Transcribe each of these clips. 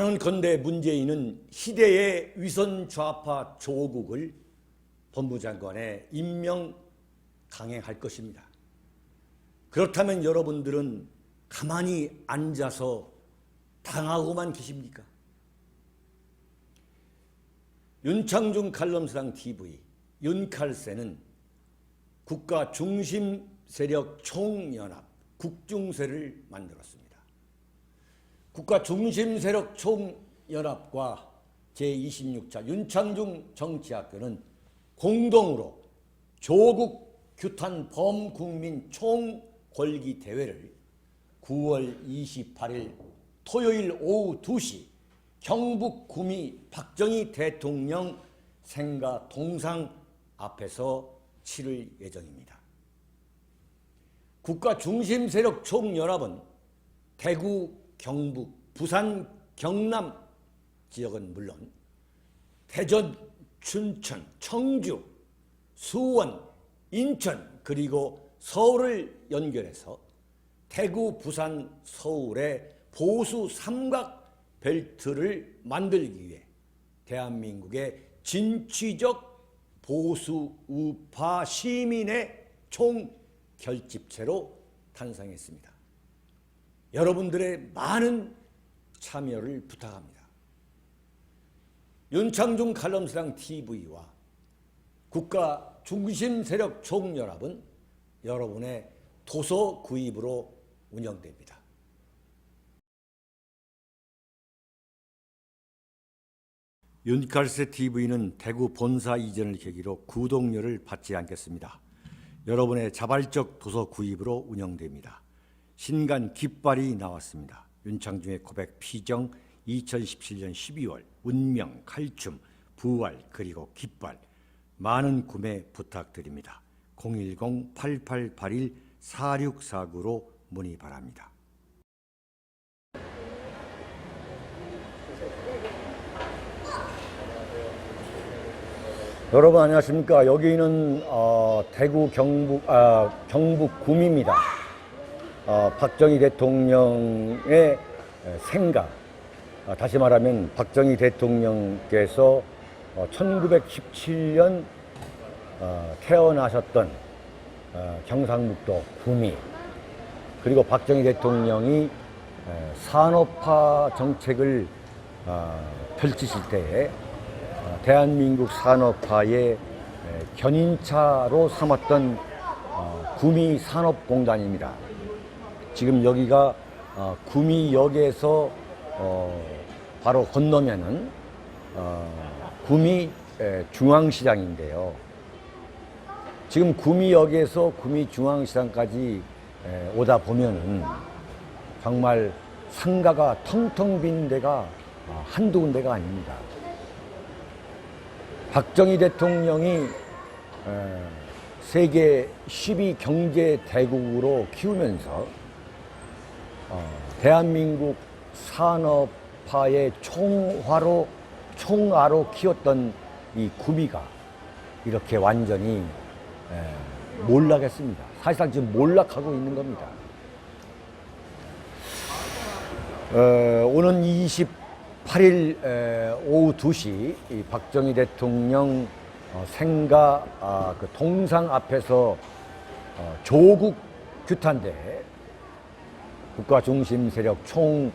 단언컨대 문재인은 시대의 위선 좌파 조국을 법무장관에 임명 강행할 것입니다. 그렇다면 여러분들은 가만히 앉아서 당하고만 계십니까? 윤창중 칼럼스랑 TV 윤칼세는 국가 중심 세력 총연합 국중세를 만들었습니다. 국가 중심 세력 총연합과 제26차 윤창중 정치학교는 공동으로 조국 규탄 범국민 총궐기 대회를 9월 28일 토요일 오후 2시 경북 구미 박정희 대통령 생가 동상 앞에서 치를 예정입니다. 국가 중심 세력 총연합은 대구, 경북, 부산, 경남 지역은 물론 대전, 춘천, 청주, 수원, 인천 그리고 서울을 연결해서 대구, 부산, 서울의 보수 삼각 벨트를 만들기 위해 대한민국의 진취적 보수 우파 시민의 총결집체로 탄생했습니다. 여러분들의 많은 참여를 부탁합니다. 윤창중 칼럼스랑 TV와 국가 중심 세력 총연합은 여러분의 도서 구입으로 운영됩니다. 윤칼세 TV는 대구 본사 이전을 계기로 구독료를 받지 않겠습니다. 여러분의 자발적 도서 구입으로 운영됩니다. 신간 깃발이 나왔습니다. 윤창중의 고백 피정 2017년 12월 운명, 칼춤, 부활 그리고 깃발 많은 구매 부탁드립니다. 010-8881-4649로 문의 바랍니다. 여러분 안녕하십니까. 여기는 대구 경북 구미입니다. 박정희 대통령의 생가, 다시 말하면 박정희 대통령께서 1917년 태어나셨던 경상북도 구미, 그리고 박정희 대통령이 산업화 정책을 펼치실 때에 대한민국 산업화의 견인차로 삼았던 구미 산업공단입니다. 지금 여기가 구미역에서 바로 건너면은 구미 중앙시장인데요. 지금 구미역에서 구미 중앙시장까지 오다 보면은 정말 상가가 텅텅 빈 데가 한두 군데가 아닙니다. 박정희 대통령이 세계 10위 경제 대국으로 키우면서 대한민국 산업화의 총알로 키웠던 이 구미가 이렇게 완전히 몰락했습니다. 사실상 지금 몰락하고 있는 겁니다. 오는 28일 오후 2시 이 박정희 대통령 생가 그 동상 앞에서 조국 규탄대회 국가 중심 세력 총연합과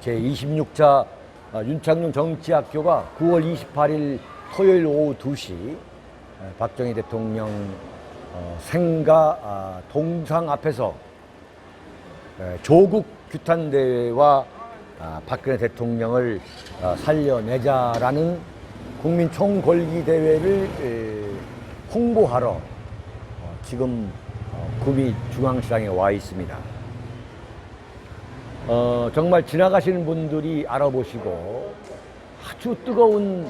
제26차 윤창중 정치학교가 9월 28일 토요일 오후 2시 박정희 대통령 생가 동상 앞에서 조국 규탄대회와 박근혜 대통령을 살려내자라는 국민 총궐기 대회를 홍보하러 지금 구미 중앙시장에 와 있습니다. 정말 지나가시는 분들이 알아보시고 아주 뜨거운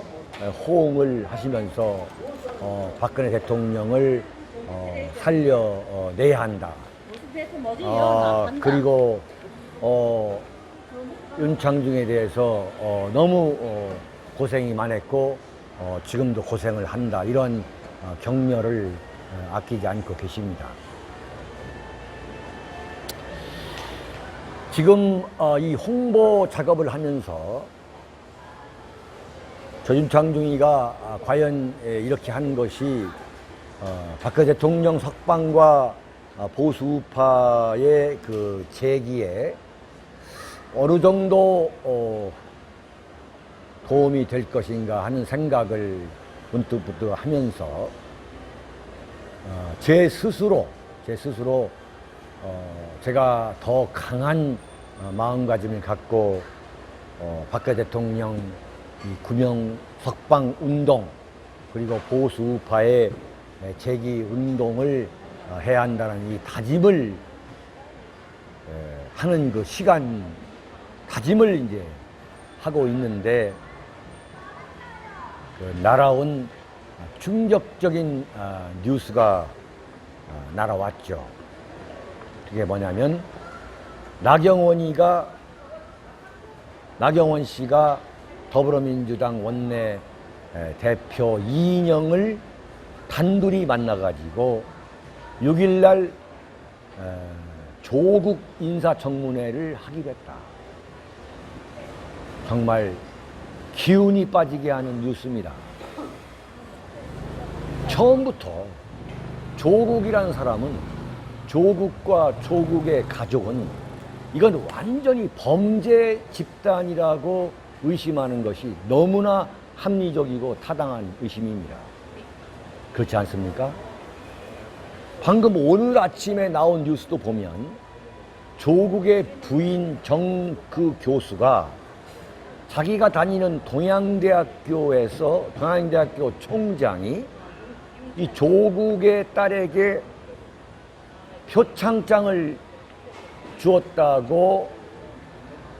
호응을 하시면서 박근혜 대통령을 살려내야 한다. 그리고 윤창중에 대해서 너무 고생이 많았고 지금도 고생을 한다. 이런 격려를 아끼지 않고 계십니다. 지금 이 홍보 작업을 하면서 윤창중이가 과연 이렇게 한 것이 박근혜 대통령 석방과 보수 우파의 그 재기에 어느 정도 도움이 될 것인가 하는 생각을 문득 하면서 제 스스로 제가 더 강한 마음가짐을 갖고 박근혜 대통령 이 구명 석방 운동 그리고 보수 우파의 재기 운동을 해야 한다는 이 다짐을 하는 그 시간 다짐을 이제 하고 있는데 그 날아온 충격적인 뉴스가 날아왔죠. 그게 뭐냐면 나경원 씨가 더불어민주당 원내 대표 이인영을 단둘이 만나가지고 6일날 조국 인사청문회를 하기로 했다. 정말 기운이 빠지게 하는 뉴스입니다. 처음부터 조국이라는 사람은 조국과 조국의 가족은 이건 완전히 범죄 집단이라고 의심하는 것이 너무나 합리적이고 타당한 의심입니다. 그렇지 않습니까? 방금 오늘 아침에 나온 뉴스도 보면 조국의 부인 정 그 교수가 자기가 다니는 동양대학교 총장이 이 조국의 딸에게 표창장을 주었다고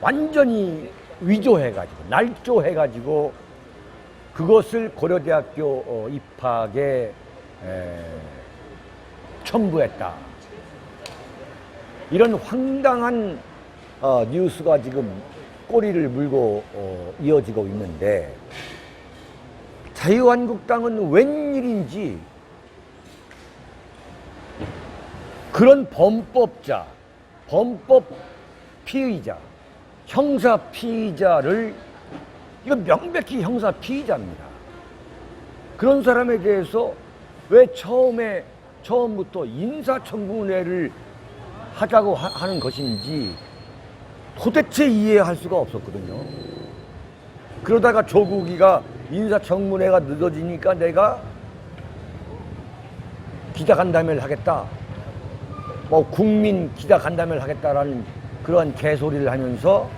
완전히 위조해가지고 날조해가지고 그것을 고려대학교 입학에 첨부했다. 이런 황당한 뉴스가 지금 꼬리를 물고 이어지고 있는데 자유한국당은 웬일인지 그런 범법자, 범법 피의자, 형사 피의자를 이건 명백히 형사 피의자입니다. 그런 사람에 대해서 왜 처음부터 인사청문회를 하자고 하는 것인지 도대체 이해할 수가 없었거든요. 그러다가 조국이가 인사청문회가 늦어지니까 내가 기자간담회를 하겠다. 뭐 국민 기자간담회를 하겠다라는 그런 개소리를 하면서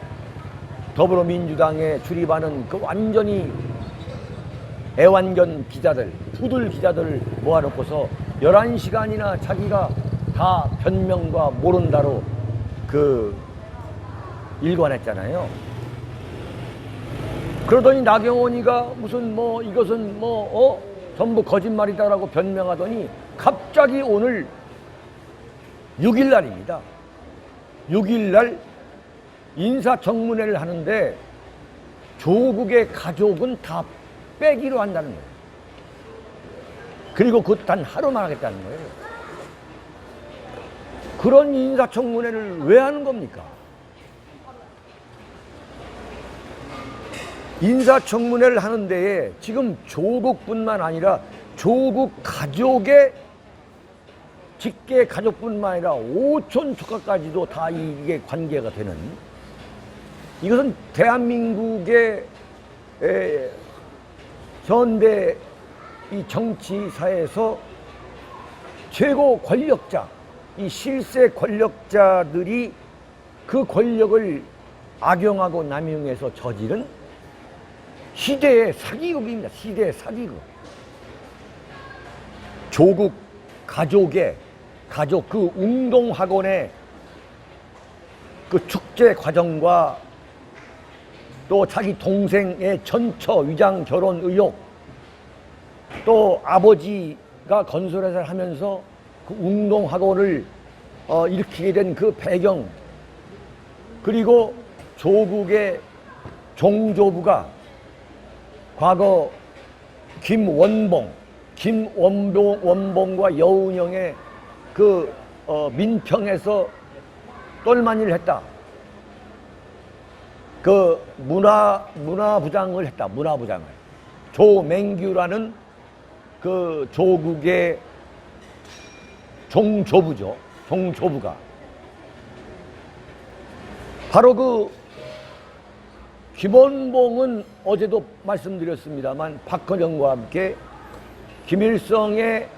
더불어민주당에 출입하는 그 완전히 애완견 기자들, 푸들 기자들을 모아놓고서 11시간이나 자기가 다 변명과 모른다로 그 일관했잖아요. 그러더니 나경원이가 무슨 뭐 이것은 전부 거짓말이다라고 변명하더니 갑자기 오늘 6일 날입니다. 6일 날 인사청문회를 하는데 조국의 가족은 다 빼기로 한다는 거예요. 그리고 그것도 단 하루만 하겠다는 거예요. 그런 인사청문회를 왜 하는 겁니까? 인사청문회를 하는 데에 지금 조국뿐만 아니라 조국 가족의 직계 가족뿐만 아니라 오촌 조카까지도 다 이게 관계가 되는, 이것은 대한민국의 현대 이 정치사에서 최고 권력자, 이 실세 권력자들이 그 권력을 악용하고 남용해서 저지른 시대의 사기극입니다. 시대의 사기극. 조국 가족 그 운동학원의 그 축제 과정과 또 자기 동생의 전처 위장 결혼 의혹, 또 아버지가 건설회사를 하면서 그 운동학원을 일으키게 된 그 배경, 그리고 조국의 종조부가 과거 김원봉과 여운형의 그 민평에서 똘마니를 했다. 그 문화부장을 했다. 문화부장을. 조맹규라는 그 조국의 종조부죠. 종조부가 바로 그 김원봉은 어제도 말씀드렸습니다만 박헌영과 함께 김일성의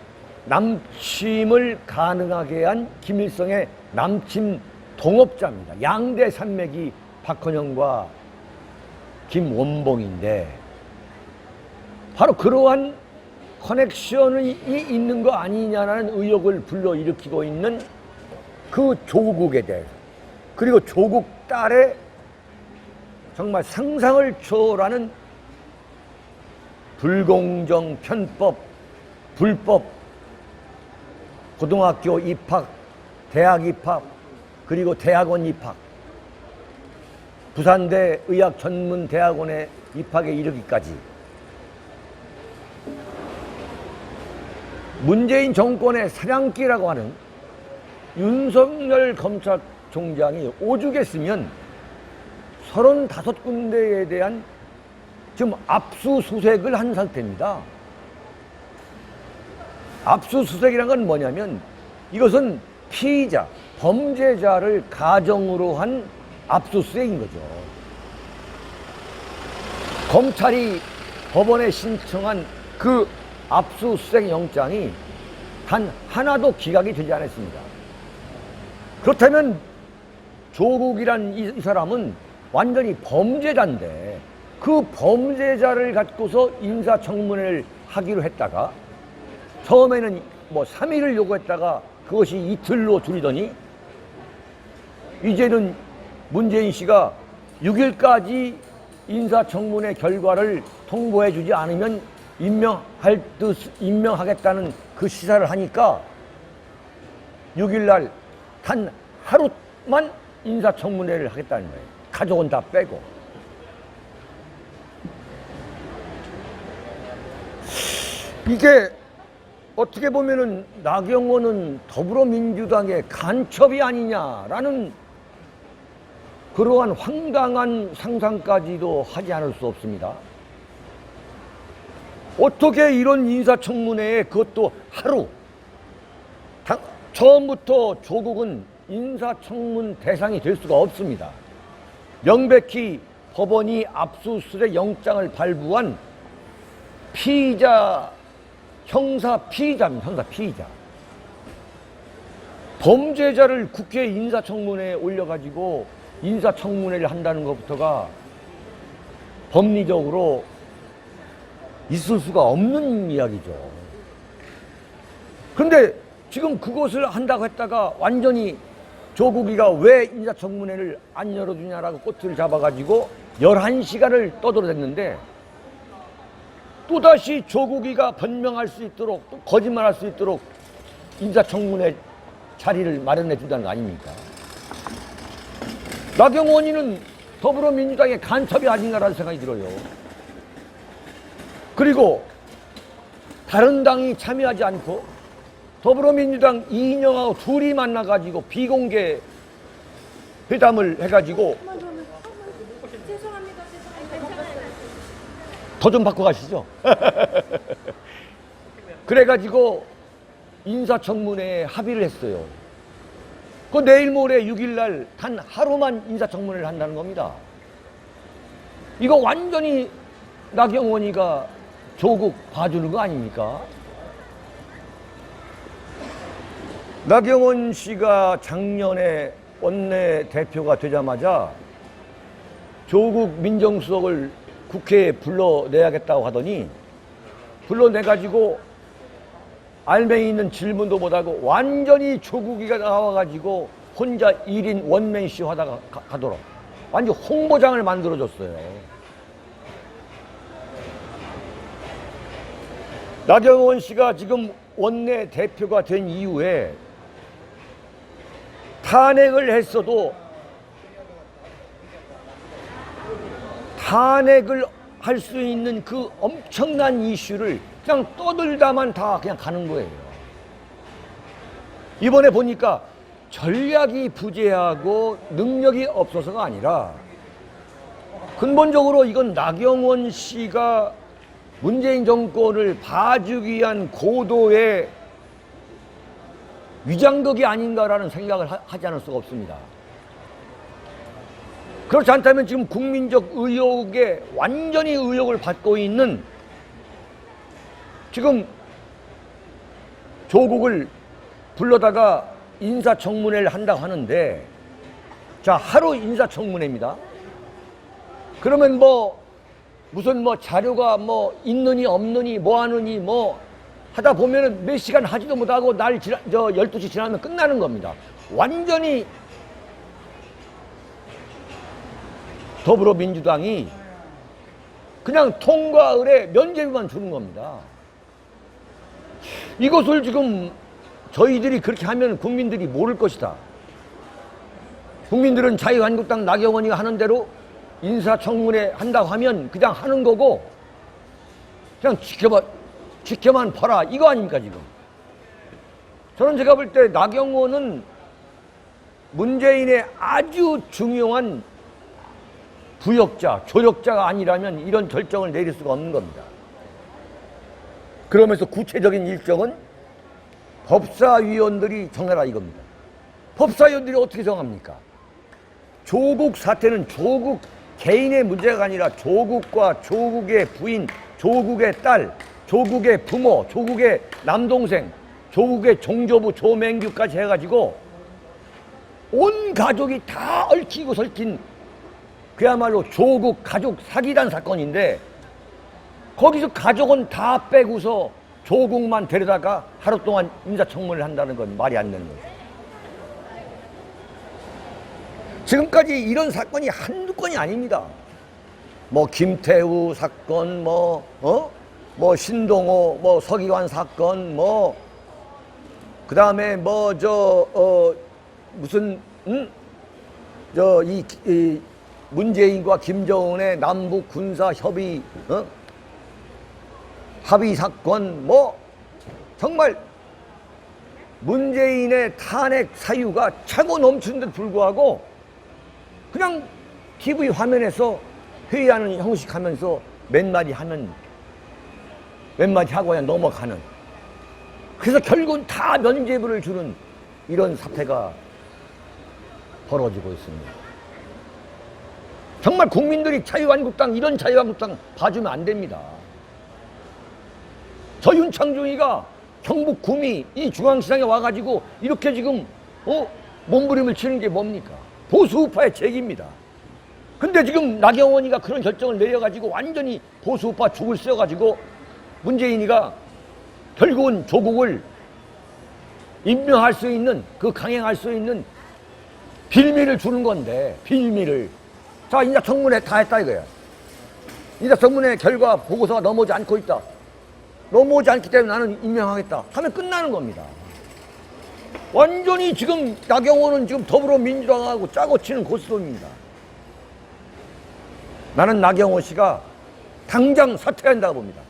남침을 가능하게 한 김일성의 남침 동업자입니다. 양대 산맥이 박헌영과 김원봉인데 바로 그러한 커넥션이 있는 거 아니냐라는 의혹을 불러일으키고 있는 그 조국에 대해서, 그리고 조국 딸의 정말 상상을 초월하는 불공정, 편법, 불법 고등학교 입학, 대학 입학, 그리고 대학원 입학, 부산대 의학전문대학원에 입학에 이르기까지 문재인 정권의 사냥기라고 하는 윤석열 검찰총장이 오죽했으면 35군데에 대한 지금 압수수색을 한 상태입니다. 압수수색이란 건 뭐냐면 이것은 피의자, 범죄자를 가정으로 한 압수수색인 거죠. 검찰이 법원에 신청한 그 압수수색 영장이 단 하나도 기각이 되지 않았습니다. 그렇다면 조국이란 이 사람은 완전히 범죄자인데 그 범죄자를 갖고서 인사청문회를 하기로 했다가 처음에는 뭐 3일을 요구했다가 그것이 이틀로 줄이더니 이제는 문재인 씨가 6일까지 인사청문회 결과를 통보해 주지 않으면 임명하겠다는 그 시사를 하니까 6일날 단 하루만 인사청문회를 하겠다는 거예요. 가족은 다 빼고. 이게 어떻게 보면은 나경원은 더불어민주당의 간첩이 아니냐라는 그러한 황당한 상상까지도 하지 않을 수 없습니다. 어떻게 이런 인사청문회에 그것도 하루, 처음부터 조국은 인사청문 대상이 될 수가 없습니다. 명백히 법원이 압수수색 영장을 발부한 피의자, 형사 피의자입니다. 형사 피의자. 범죄자를 국회 인사청문회에 올려가지고 인사청문회를 한다는 것부터가 법리적으로 있을 수가 없는 이야기죠. 그런데 지금 그것을 한다고 했다가 완전히 조국이가 왜 인사청문회를 안 열어주냐라고 꼬투리를 잡아가지고 11시간을 떠들어댔는데 또다시 조국이가 변명할 수 있도록 또 거짓말할 수 있도록 인사청문회 자리를 마련해 준다는 거 아닙니까? 나경원이는 더불어민주당의 간첩이 아닌가라는 생각이 들어요. 그리고 다른 당이 참여하지 않고 더불어민주당 이인영하고 둘이 만나가지고 비공개 회담을 해가지고 죄송합니다. 더 좀 바꿔 가시죠. 그래가지고 인사청문회에 합의를 했어요. 그 내일 모레 6일날 단 하루만 인사청문회를 한다는 겁니다. 이거 완전히 나경원이가 조국 봐주는 거 아닙니까? 나경원 씨가 작년에 원내대표가 되자마자 조국 민정수석을 국회에 불러내야겠다고 하더니 불러내가지고 알맹이 있는 질문도 못하고 완전히 조국이가 나와가지고 혼자 1인 원맨쇼 하다가 가도록 완전 홍보장을 만들어줬어요. 나경원 씨가 지금 원내대표가 된 이후에 탄핵을 했어도 탄핵을 할 수 있는 그 엄청난 이슈를 그냥 떠들다만 다 그냥 가는 거예요. 이번에 보니까 전략이 부재하고 능력이 없어서가 아니라 근본적으로 이건 나경원 씨가 문재인 정권을 봐주기 위한 고도의 위장극이 아닌가라는 생각을 하지 않을 수가 없습니다. 그렇지 않다면 지금 국민적 의혹에 완전히 의혹을 받고 있는 지금 조국을 불러다가 인사청문회를 한다고 하는데, 자, 하루 인사청문회입니다. 그러면 무슨 자료가 있느니 없느니 하느니 하다 보면은 몇 시간 하지도 못하고 12시 지나면 끝나는 겁니다. 완전히 더불어민주당이 그냥 통과의뢰 면죄부만 주는 겁니다. 이것을 지금 저희들이 그렇게 하면 국민들이 모를 것이다. 국민들은 자유한국당 나경원이가 하는 대로 인사청문회 한다고 하면 그냥 하는 거고, 그냥 지켜만 봐라, 이거 아닙니까 지금. 저는 제가 볼 때 나경원은 문재인의 아주 중요한 부역자, 조력자가 아니라면 이런 결정을 내릴 수가 없는 겁니다. 그러면서 구체적인 일정은 법사위원들이 정해라 이겁니다. 법사위원들이 어떻게 정합니까? 조국 사태는 조국 개인의 문제가 아니라 조국과 조국의 부인, 조국의 딸, 조국의 부모, 조국의 남동생, 조국의 종조부 조맹규까지 해가지고 온 가족이 다 얽히고 설킨 그야말로 조국 가족 사기단 사건인데, 거기서 가족은 다 빼고서 조국만 데려다가 하루 동안 인사청문회를 한다는 건 말이 안 되는 거죠. 지금까지 이런 사건이 한두 건이 아닙니다. 김태우 사건, 신동호, 서기관 사건, 그 다음에 문재인과 김정은의 남북 군사 협의, 합의 사건, 정말 문재인의 탄핵 사유가 차고 넘치는데도 불구하고 그냥 TV 화면에서 회의하는 형식 하면서 몇 마디 하고 그냥 넘어가는, 그래서 결국은 다 면죄부를 주는 이런 사태가 벌어지고 있습니다. 정말 국민들이 이런 자유한국당 봐주면 안 됩니다. 저 윤창중이가 경북 구미 이 중앙시장에 와가지고 이렇게 지금 몸부림을 치는 게 뭡니까? 보수우파의 책입니다. 근데 지금 나경원이가 그런 결정을 내려가지고 완전히 보수우파 죽을 써가지고 문재인이가 결국은 조국을 임명할 수 있는, 강행할 수 있는 빌미를 주는 건데, 빌미를. 자, 인사청문회 다 했다 이거야. 인사청문회 결과 보고서가 넘어오지 않고 있다. 넘어오지 않기 때문에 나는 임명하겠다 하면 끝나는 겁니다. 완전히 지금 나경원은 지금 더불어민주당하고 짜고 치는 고스톱입니다. 나는 나경원 씨가 당장 사퇴한다고 봅니다.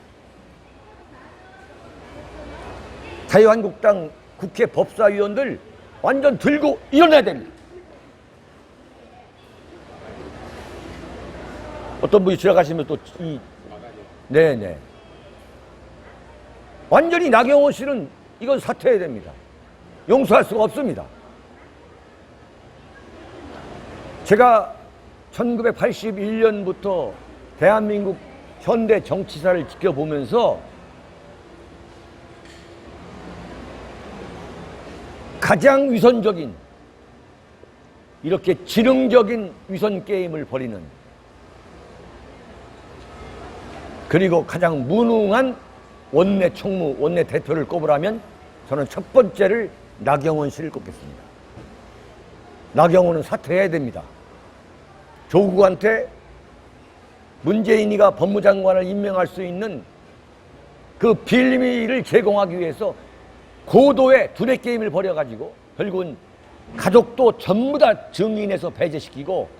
자유한국당 국회 법사위원들 완전 들고 일어나야 됩니다. 어떤 분이 지나가시면 네네. 완전히 나경원 씨는 이건 사퇴해야 됩니다. 용서할 수가 없습니다. 제가 1981년부터 대한민국 현대 정치사를 지켜보면서 가장 위선적인, 이렇게 지능적인 위선 게임을 벌이는, 그리고 가장 무능한 원내 총무, 원내 대표를 꼽으라면 저는 첫 번째를 나경원 씨를 꼽겠습니다. 나경원은 사퇴해야 됩니다. 조국한테 문재인이가 법무장관을 임명할 수 있는 그 빌미를 제공하기 위해서 고도의 두뇌게임을 벌여가지고 결국은 가족도 전부 다 증인해서 배제시키고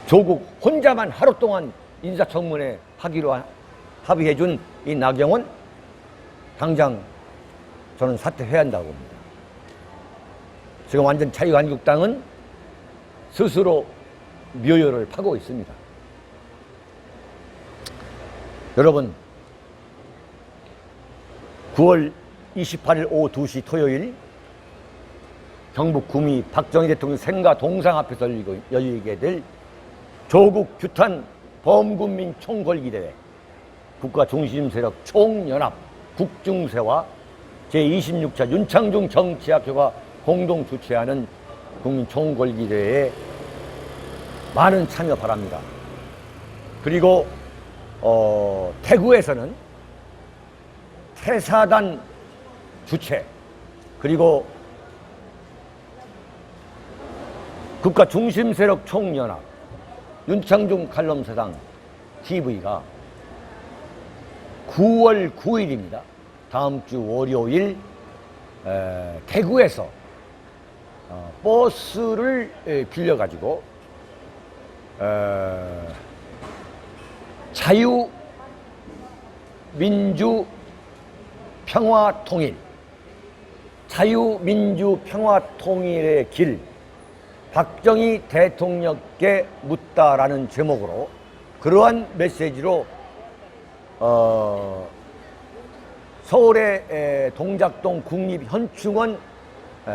조국 혼자만 하루 동안 인사청문회 하기로 합의해준 이 나경원, 당장 저는 사퇴해야 한다고 봅니다. 지금 완전 자유한국당은 스스로 묘열을 파고 있습니다. 여러분, 9월 28일 오후 2시 토요일 경북 구미 박정희 대통령 생가 동상 앞에서 열리게 될 조국 규탄 범군민 총궐기대회 국가 중심 세력 총연합 국중세와 제26차 윤창중 정치학회가 공동 주최하는 국민 총궐기대회에 많은 참여 바랍니다. 그리고 태구에서는 태사단 주최 그리고 국가 중심 세력 총연합 윤창중 칼럼사상 TV가 9월 9일입니다. 다음 주 월요일 대구에서 버스를 빌려가지고 자유민주 평화통일 자유민주 평화통일의 길 박정희 대통령께 묻다라는 제목으로 그러한 메시지로 서울의 동작동 국립현충원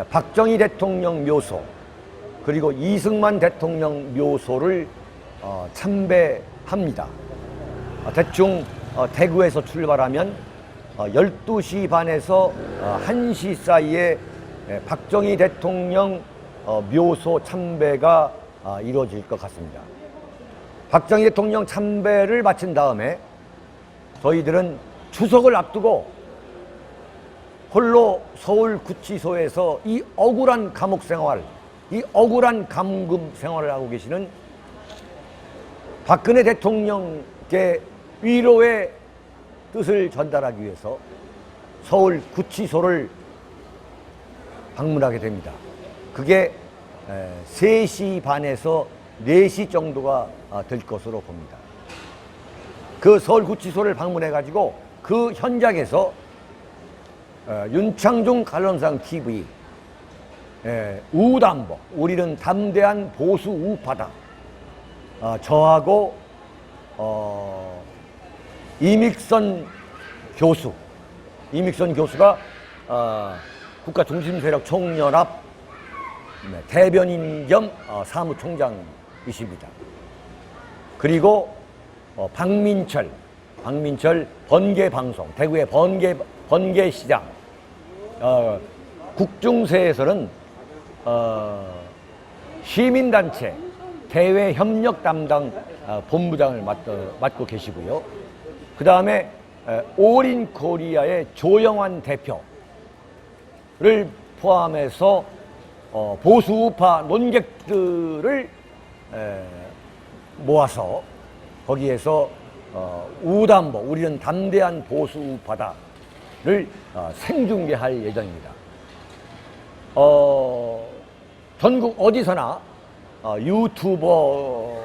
박정희 대통령 묘소 그리고 이승만 대통령 묘소를 참배합니다. 대충 대구에서 출발하면 12시 반에서 1시 사이에 박정희 대통령 묘소 참배가 이루어질 것 같습니다. 박정희 대통령 참배를 마친 다음에 저희들은 추석을 앞두고 홀로 서울구치소에서 이 억울한 감옥 생활, 이 억울한 감금 생활을 하고 계시는 박근혜 대통령께 위로의 뜻을 전달하기 위해서 서울구치소를 방문하게 됩니다. 그게 3시 반에서 4시 정도가 될 것으로 봅니다. 그 서울구치소를 방문해가지고 그 현장에서 윤창중 칼럼상 TV 우담보 우리는 담대한 보수 우파다 저하고 이믹선 교수가 국가중심세력 총연합 대변인 겸 사무총장이십니다. 그리고 박민철 번개방송 대구의 번개시장 국중세에서는 시민단체 대외협력 담당 본부장을 맡고 계시고요. 그 다음에 올인코리아의 조영환 대표를 포함해서 보수우파 논객들을 모아서 거기에서 우담보 우리는 담대한 보수우파다를 생중계할 예정입니다. 전국 어디서나 유튜버가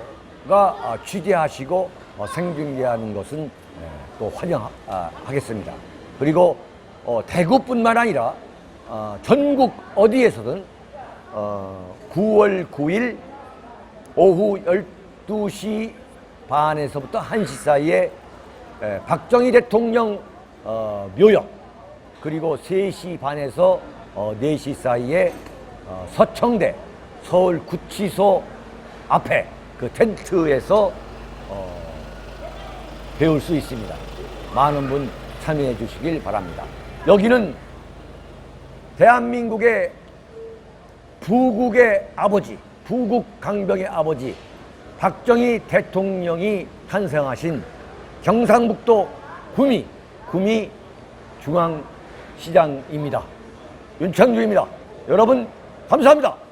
취재하시고 생중계하는 것은 또 환영하겠습니다. 그리고 대구뿐만 아니라 전국 어디에서든 9월 9일 오후 12시 반에서부터 1시 사이에 박정희 대통령 묘역 그리고 3시 반에서 4시 사이에 서청대 서울구치소 앞에 그 텐트에서 배울 수 있습니다. 많은 분 참여해 주시길 바랍니다. 여기는 대한민국의 부국의 아버지, 부국 강병의 아버지 박정희 대통령이 탄생하신 경상북도 구미 중앙시장입니다. 윤창주입니다. 여러분 감사합니다.